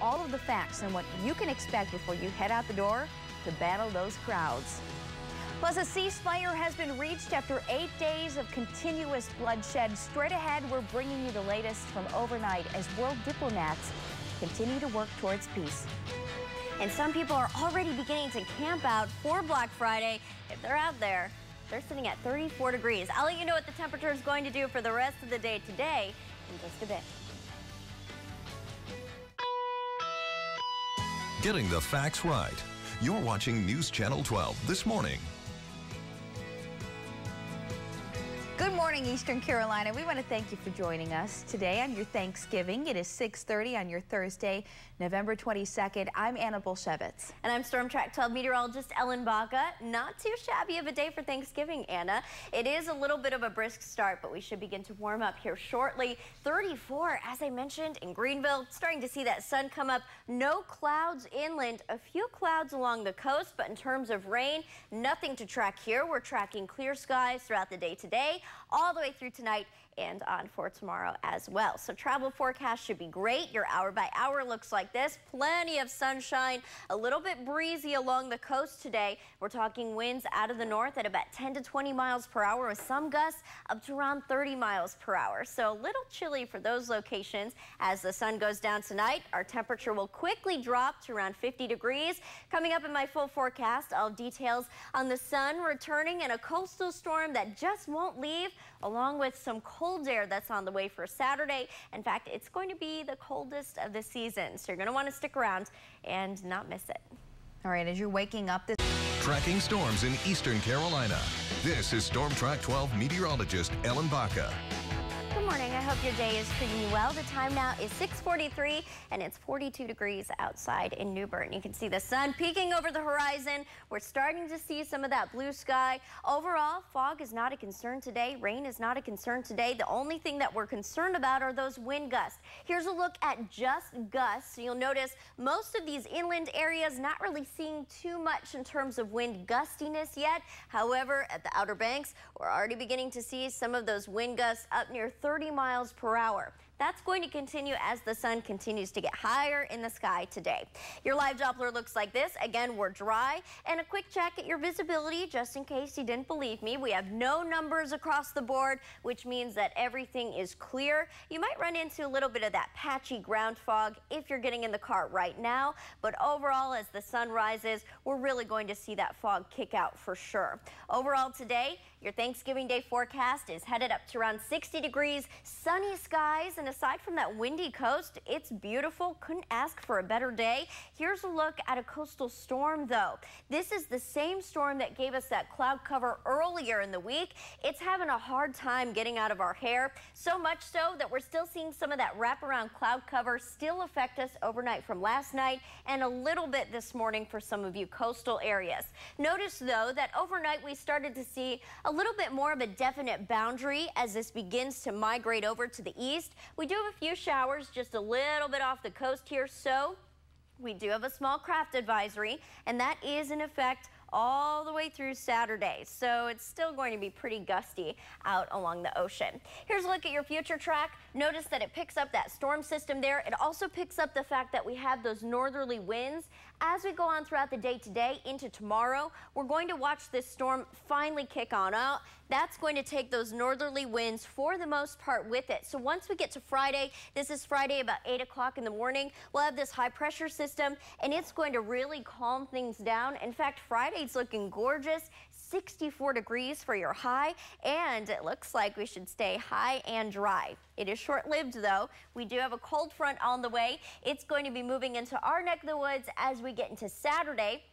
all of the facts on what you can expect before you head out the door to battle those crowds. Plus, a ceasefire has been reached after 8 days of continuous bloodshed. Straight ahead, we're bringing you the latest from overnight as world diplomats continue to work towards peace. And some people are already beginning to camp out for Black Friday. If they're out there, they're sitting at 34 degrees. I'll let you know what the temperature is going to do for the rest of the day today in just a bit. Getting the facts right. You're watching News Channel 12 this morning. Good morning, Eastern Carolina. We want to thank you for joining us today on your Thanksgiving. It is 6:30 on your Thursday, November 22nd. I'm Anna Bolshevitz. And I'm Storm Track 12 meteorologist Ellen Baca. Not too shabby of a day for Thanksgiving, Anna. It is a little bit of a brisk start, but we should begin to warm up here shortly. 34, as I mentioned, in Greenville. Starting to see that sun come up. No clouds inland. A few clouds along the coast, but in terms of rain, nothing to track here. We're tracking clear skies throughout the day today, all the way through tonight and on for tomorrow as well. So travel forecast should be great. Your hour by hour looks like this. Plenty of sunshine, a little bit breezy along the coast today. We're talking winds out of the north at about 10 to 20 miles per hour with some gusts up to around 30 miles per hour. So a little chilly for those locations. As the sun goes down tonight, our temperature will quickly drop to around 50 degrees. Coming up in my full forecast, I'll have details on the sun returning and a coastal storm that just won't leave, along with some cold air that's on the way for Saturday. In fact, it's going to be the coldest of the season, so you're going to want to stick around and not miss it. All right, as you're waking up this... Tracking storms in Eastern Carolina. This is Storm Track 12 meteorologist Ellen Baca. Good morning. I hope your day is treating you well. The time now is 6:43 and it's 42 degrees outside in New Bern. You can see the sun peeking over the horizon. We're starting to see some of that blue sky. Overall, fog is not a concern today. Rain is not a concern today. The only thing that we're concerned about are those wind gusts. Here's a look at just gusts. So you'll notice most of these inland areas not really seeing too much in terms of wind gustiness yet. However, at the Outer Banks, we're already beginning to see some of those wind gusts up near 30 miles per hour. That's going to continue as the sun continues to get higher in the sky today. Your live Doppler looks like this. Again, we're dry. And a quick check at your visibility, just in case you didn't believe me. We have no numbers across the board, which means that everything is clear. You might run into a little bit of that patchy ground fog if you're getting in the car right now. But overall, as the sun rises, we're really going to see that fog kick out for sure. Overall today, your Thanksgiving Day forecast is headed up to around 60 degrees, sunny skies, and aside from that windy coast, it's beautiful. Couldn't ask for a better day. Here's a look at a coastal storm, though. This is the same storm that gave us that cloud cover earlier in the week. It's having a hard time getting out of our hair, so much so that we're still seeing some of that wraparound cloud cover still affect us overnight from last night and a little bit this morning for some of you coastal areas. Notice, though, that overnight we started to see a little bit more of a definite boundary as this begins to migrate over to the east. We do have a few showers just a little bit off the coast here, so we do have a small craft advisory, and that is in effect all the way through Saturday, so it's still going to be pretty gusty out along the ocean. Here's a look at your future track. Notice that it picks up that storm system there. It also picks up the fact that we have those northerly winds. As we go on throughout the day today into tomorrow, we're going to watch this storm finally kick on out. That's going to take those northerly winds for the most part with it. So once we get to Friday, this is Friday about 8 o'clock in the morning, we'll have this high pressure system and it's going to really calm things down. In fact, Friday's looking gorgeous. 64 degrees for your high, and it looks like we should stay high and dry. It is short-lived, though. We do have a cold front on the way. It's going to be moving into our neck of the woods as we get into Saturday.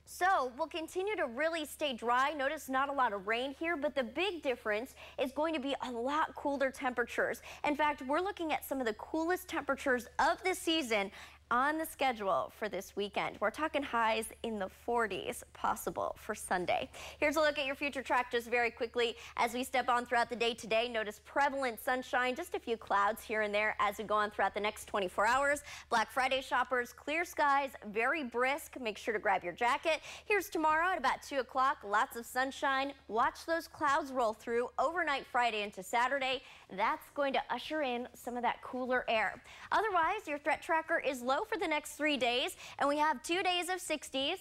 So we'll continue to really stay dry. Notice not a lot of rain here, but the big difference is going to be a lot cooler temperatures. In fact, we're looking at some of the coolest temperatures of the season on the schedule for this weekend. We're talking highs in the 40s possible for Sunday. Here's a look at your future track just very quickly as we step on throughout the day today. Notice prevalent sunshine, just a few clouds here and there as we go on throughout the next 24 hours. Black Friday shoppers, clear skies, very brisk. Make sure to grab your jacket. Here's tomorrow at about 2 o'clock, lots of sunshine. Watch those clouds roll through overnight Friday into Saturday. That's going to usher in some of that cooler air. Otherwise, your threat tracker is low for the next 3 days, and we have 2 days of 60s.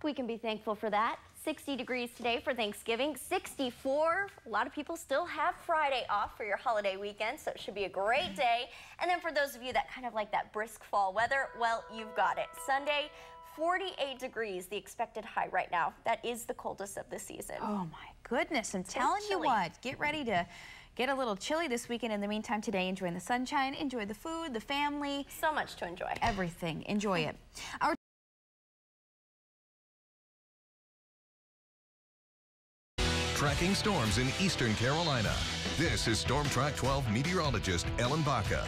We can be thankful for that. 60 degrees today for Thanksgiving, 64. A lot of people still have Friday off for your holiday weekend, so it should be a great day. And then for those of you that kind of like that brisk fall weather, well, you've got it. Sunday, 48 degrees, the expected high right now. That is the coldest of the season. Oh my goodness, I'm telling you what, get ready to get a little chilly this weekend. In the meantime, today, enjoy the sunshine, enjoy the food, the family. So much to enjoy. Everything, enjoy it. Our Tracking storms in eastern Carolina. This is Storm Track 12 meteorologist Ellen Baca.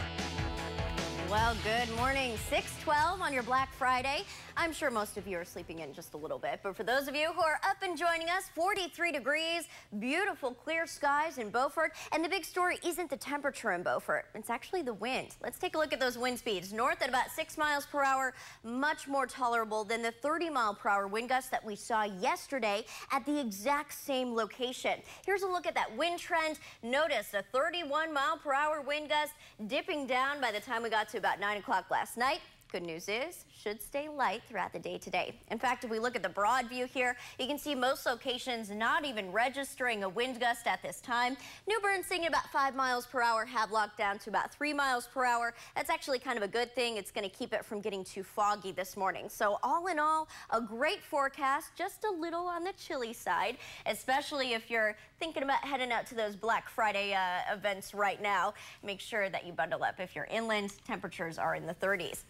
Well, good morning. 6:12 on your Black Friday. I'm sure most of you are sleeping in just a little bit, but for those of you who are up and joining us, 43 degrees, beautiful clear skies in Beaufort, and the big story isn't the temperature in Beaufort, it's actually the wind. Let's take a look at those wind speeds. North at about 6 miles per hour, much more tolerable than the 30-mile-per-hour wind gusts that we saw yesterday at the exact same location. Here's a look at that wind trend. Notice a 31-mile-per-hour wind gust dipping down by the time we got to about 9 o'clock last night. Good news is, should stay light throughout the day today. In fact, if we look at the broad view here, you can see most locations not even registering a wind gust at this time. New Bern sitting at about 5 miles per hour, Havelock down to about 3 miles per hour. That's actually kind of a good thing. It's going to keep it from getting too foggy this morning. So all in all, a great forecast, just a little on the chilly side, especially if you're thinking about heading out to those Black Friday events right now. Make sure that you bundle up. If you're inland, temperatures are in the 30s.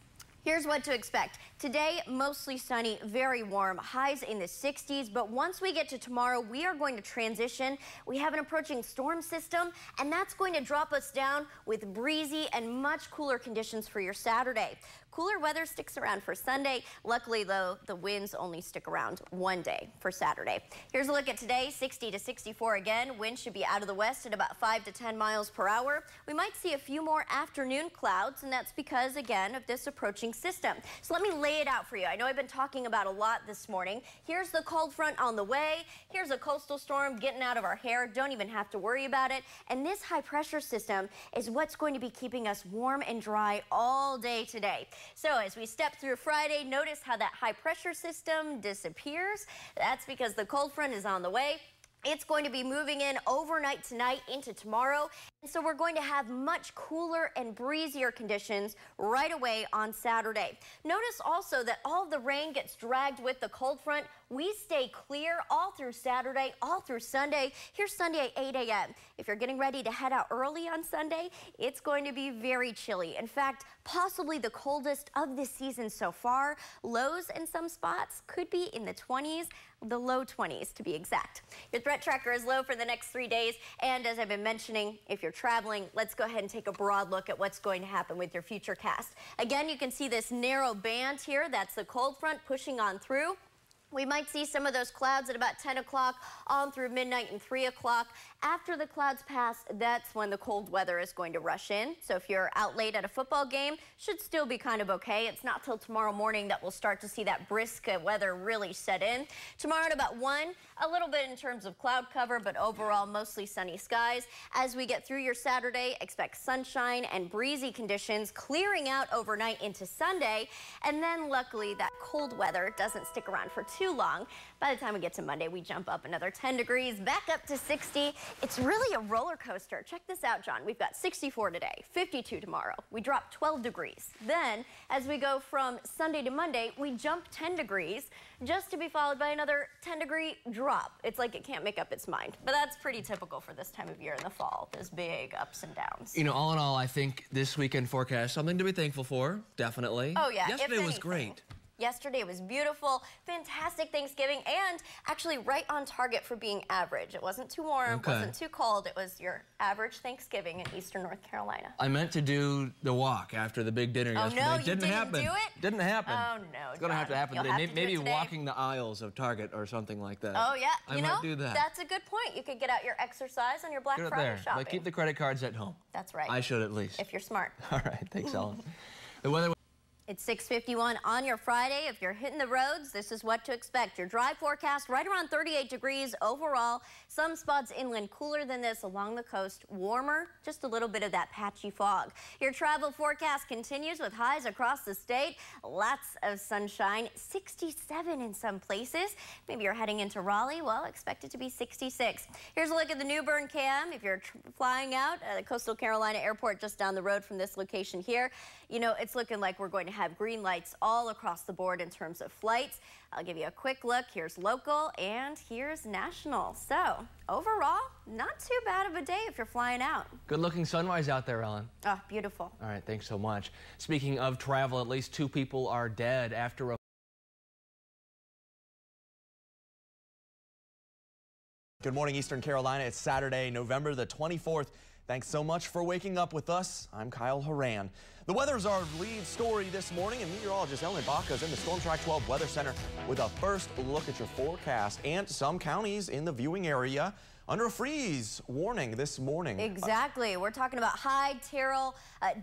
Here's what to expect. Today, mostly sunny, very warm, highs in the 60s, but once we get to tomorrow, we are going to transition. We have an approaching storm system, and that's going to drop us down with breezy and much cooler conditions for your Saturday. Cooler weather sticks around for Sunday. Luckily, though, the winds only stick around one day for Saturday. Here's a look at today, 60 to 64 again. Wind should be out of the west at about 5 to 10 miles per hour. We might see a few more afternoon clouds, and that's because, again, of this approaching system. So let me lay it out for you. I know I've been talking about a lot this morning. Here's the cold front on the way. Here's a coastal storm getting out of our hair. Don't even have to worry about it. And this high pressure system is what's going to be keeping us warm and dry all day today. So as we step through Friday, notice how that high pressure system disappears. That's because the cold front is on the way. It's going to be moving in overnight tonight into tomorrow. And so we're going to have much cooler and breezier conditions right away on Saturday. Notice also that all of the rain gets dragged with the cold front. We stay clear all through Saturday, all through Sunday. Here's Sunday at 8 a.m. If you're getting ready to head out early on Sunday, it's going to be very chilly. In fact, possibly the coldest of the season so far. Lows in some spots could be in the 20s, the low 20s to be exact. Your threat tracker is low for the next 3 days. And as I've been mentioning, if you're traveling, let's go ahead and take a broad look at what's going to happen with your future cast. Again, you can see this narrow band here. That's the cold front pushing on through. We might see some of those clouds at about 10 o'clock on through midnight and 3 o'clock. After the clouds pass, that's when the cold weather is going to rush in. So if you're out late at a football game, should still be kind of okay. It's not till tomorrow morning that we'll start to see that brisk weather really set in. Tomorrow at about 1, a little bit in terms of cloud cover, but overall mostly sunny skies. As we get through your Saturday, expect sunshine and breezy conditions clearing out overnight into Sunday. And then luckily that cold weather doesn't stick around for too long. By the time we get to Monday, we jump up another 10 degrees, back up to 60. It's really a roller coaster. Check this out, John. We've got 64 today, 52 tomorrow. We drop 12 degrees. Then, as we go from Sunday to Monday, we jump 10 degrees, just to be followed by another 10-degree drop. It's like it can't make up its mind. But that's pretty typical for this time of year in the fall, those big ups and downs. You know, all in all, I think this weekend forecast, something to be thankful for, definitely. Oh, yeah. Yesterday was great. Yesterday was beautiful, fantastic Thanksgiving, and actually right on target for being average. It wasn't too warm, wasn't too cold. It was your average Thanksgiving in eastern North Carolina. I meant to do the walk after the big dinner yesterday. Oh, no, you didn't happen. do it? Didn't happen. Oh, no, it's going to have to happen today. Maybe today. walking the aisles of Target or something like that. Oh, yeah. I might do that. That's a good point. You could get out your exercise on your Black Friday shopping. But keep the credit cards at home. That's right. I should at least. If you're smart. All right. Thanks, Ellen. The weather. It's 6:51 on your Friday. If you're hitting the roads, this is what to expect. Your dry forecast right around 38 degrees overall. Some spots inland cooler than this, along the coast warmer, just a little bit of that patchy fog. Your travel forecast continues with highs across the state. Lots of sunshine, 67 in some places. Maybe you're heading into Raleigh. Well, expect it to be 66. Here's a look at the New Bern cam. If you're flying out at the Coastal Carolina Airport just down the road from this location here, you know, it's looking like we're going to have green lights all across the board in terms of flights. I'll give you a quick look. Here's local and here's national. So overall, not too bad of a day if you're flying out. Good looking sunrise out there, Ellen. Oh, beautiful. All right, thanks so much. Speaking of travel, at least 2 people are dead after a Good morning, Eastern Carolina. It's Saturday, November the 24th. Thanks so much for waking up with us. I'm Kyle Horan. The weather's our lead story this morning, and meteorologist Ellen Baca is in the Storm Track 12 Weather Center with a first look at your forecast. And some counties in the viewing area under a freeze warning this morning. Exactly. We're talking about Hyde, Terrell,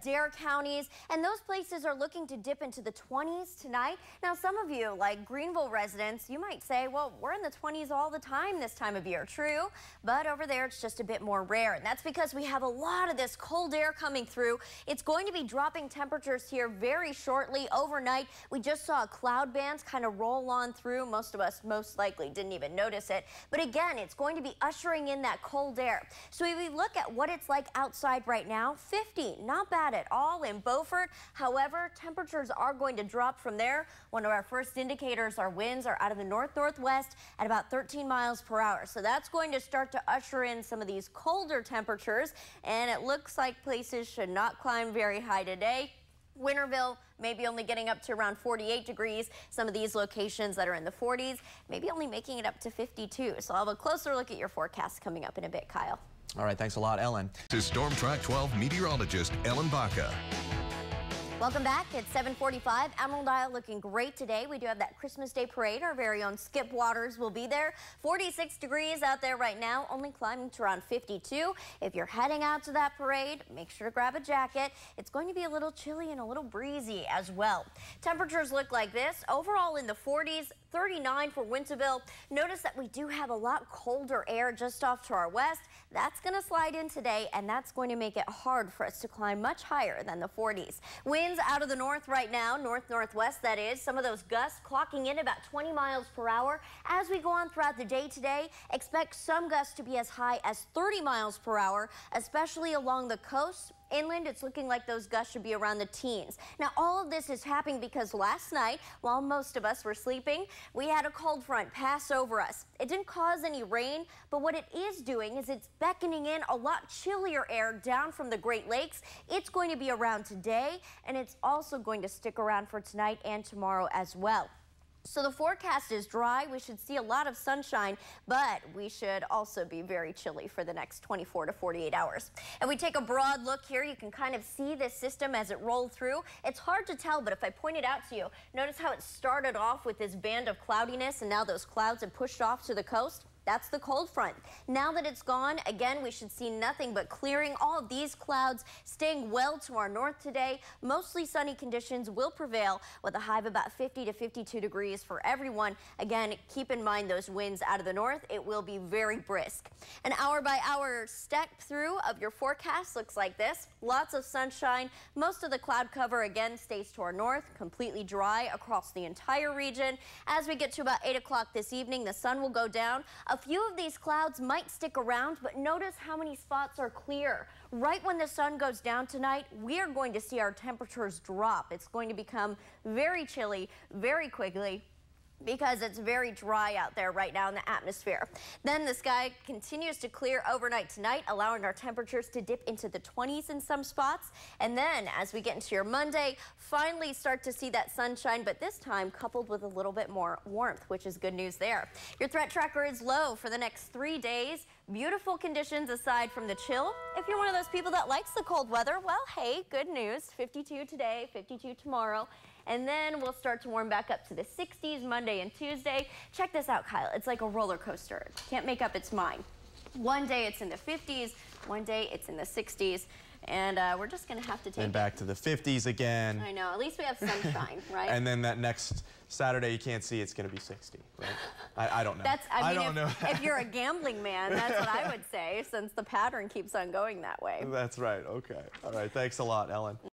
Dare counties, and those places are looking to dip into the 20s tonight. Now, some of you, like Greenville residents, you might say, well, we're in the 20s all the time this time of year. True, but over there it's just a bit more rare, and that's because we have a lot of this cold air coming through. It's going to be dropping temperatures here very shortly overnight. We just saw a cloud band kind of roll on through. Most of us most likely didn't even notice it, but again, it's going to be ushering in that cold air. So if we look at what it's like outside right now, 50, not bad at all in Beaufort. However, temperatures are going to drop from there. One of our first indicators, our winds are out of the north-northwest at about 13 miles per hour. So that's going to start to usher in some of these colder temperatures, and it looks like places should not climb very high today. Winterville maybe only getting up to around 48 degrees. Some of these locations that are in the 40s, maybe only making it up to 52. So I'll have a closer look at your forecast coming up in a bit, Kyle. All right, thanks a lot, Ellen. This is Storm Track 12 meteorologist Ellen Baca. Welcome back. It's 7:45. Emerald Isle looking great today. We do have that Christmas Day parade. Our very own Skip Waters will be there. 46 degrees out there right now, only climbing to around 52. If you're heading out to that parade, make sure to grab a jacket. It's going to be a little chilly and a little breezy as well. Temperatures look like this. Overall in the 40s, 39 for Winterville. Notice that we do have a lot colder air just off to our west. That's going to slide in today, and that's going to make it hard for us to climb much higher than the 40s. Winds out of the north right now, north-northwest that is. Some of those gusts clocking in about 20 miles per hour. As we go on throughout the day today, expect some gusts to be as high as 30 miles per hour, especially along the coast. Inland, it's looking like those gusts should be around the teens. Now, all of this is happening because last night, while most of us were sleeping, we had a cold front pass over us. It didn't cause any rain, but what it is doing is it's beckoning in a lot chillier air down from the Great Lakes. It's going to be around today, and it's also going to stick around for tonight and tomorrow as well. So the forecast is dry. We should see a lot of sunshine, but we should also be very chilly for the next 24 to 48 hours. And we take a broad look here, you can kind of see this system as it rolled through. It's hard to tell, but if I point it out to you, notice how it started off with this band of cloudiness, and now those clouds have pushed off to the coast. That's the cold front. Now that it's gone, again, we should see nothing but clearing. All of these clouds staying well to our north today. Mostly sunny conditions will prevail with a high of about 50 to 52 degrees for everyone. Again, keep in mind those winds out of the north. It will be very brisk. An hour by hour step through of your forecast looks like this. Lots of sunshine. Most of the cloud cover again stays to our north, completely dry across the entire region. As we get to about 8 o'clock this evening, the sun will go down. A few of these clouds might stick around, but notice how many spots are clear. Right when the sun goes down tonight, we are going to see our temperatures drop. It's going to become very chilly very quickly, because it's very dry out there right now in the atmosphere. Then the sky continues to clear overnight tonight, allowing our temperatures to dip into the 20s in some spots. And then as we get into your Monday, finally start to see that sunshine, but this time coupled with a little bit more warmth, which is good news there. Your threat tracker is low for the next 3 days. Beautiful conditions aside from the chill. If you're one of those people that likes the cold weather, well, hey, good news. 52 today, 52 tomorrow. And then we'll start to warm back up to the 60s Monday and Tuesday. Check this out, Kyle. It's like a roller coaster. Can't make up its mind. One day it's in the 50s, one day it's in the 60s, and we're just going to have to take And back to the 50s again. I know, at least we have sunshine, right? And then that next Saturday you can't see, it's going to be 60, right? I don't know. I mean, don't know. If you're a gambling man, that's what I would say, since the pattern keeps on going that way. That's right. Okay. All right. Thanks a lot, Ellen.